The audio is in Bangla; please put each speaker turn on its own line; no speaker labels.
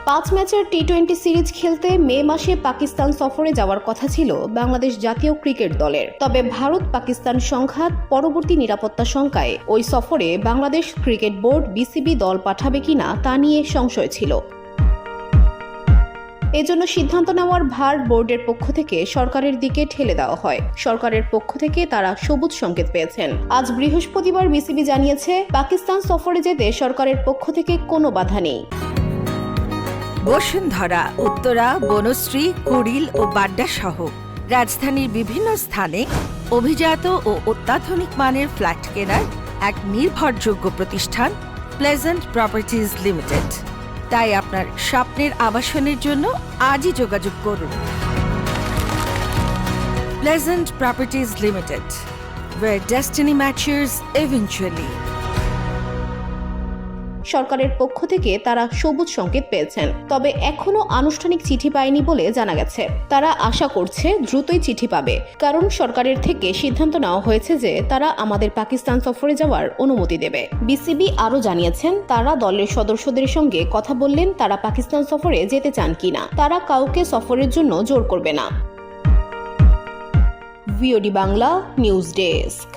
5 ম্যাচের টি-20 সিরিজ খেলতে মে মাসে পাকিস্তান সফরে যাওয়ার কথা ছিল বাংলাদেশ জাতীয় ক্রিকেট দলের। তবে ভারত পাকিস্তান সংঘাত পরবর্তী নিরাপত্তা শঙ্কায় ওই সফরে বাংলাদেশ ক্রিকেট বোর্ড বিসিবি দল পাঠাবে কিনা তা নিয়ে সংশয় ছিল। এজন্য সিদ্ধান্ত নেওয়ার ভার বোর্ডের পক্ষ থেকে সরকারের দিকে ঠেলে দেওয়া হয়। সরকারের পক্ষ থেকে তারা সবুজ সংকেত পেয়েছেন। আজ বৃহস্পতিবার বিসিবি জানিয়েছে, পাকিস্তান সফরে যেতে সরকারের পক্ষ থেকে কোনো বাধা নেই।
বসুন্ধরা, উত্তরা, বনশ্রী, কুড়িল ও বাড্ডা সহ রাজধানীর বিভিন্ন স্থানে অভিজাত ও অত্যাধুনিক মানের ফ্ল্যাট কেনার এক নির্ভরযোগ্য প্রতিষ্ঠান প্লেজেন্ট প্রপার্টিজ লিমিটেড। তাই আপনার স্বপ্নের আবাসনের জন্য আজই যোগাযোগ করুন। Pleasant properties limited, where destiny matches eventually.
সরকারের পক্ষ থেকে তারা সবুজ সংকেত পেয়েছেন, তবে এখনো আনুষ্ঠানিক চিঠি পায়নি বলে জানা গেছে। তারা আশা করছে দ্রুতই চিঠি পাবে, কারণ সরকারের থেকে সিদ্ধান্ত নেওয়া হয়েছে যে তারা আমাদের পাকিস্তান সফরে যাওয়ার অনুমতি দেবে। বিসিবি আরও জানিয়েছেন, তারা দলের সদস্যদের সঙ্গে কথা বললেন তারা পাকিস্তান সফরে যেতে চান কিনা। তারা কাউকে সফরের জন্য জোর করবে না। VOD Bangla news desk.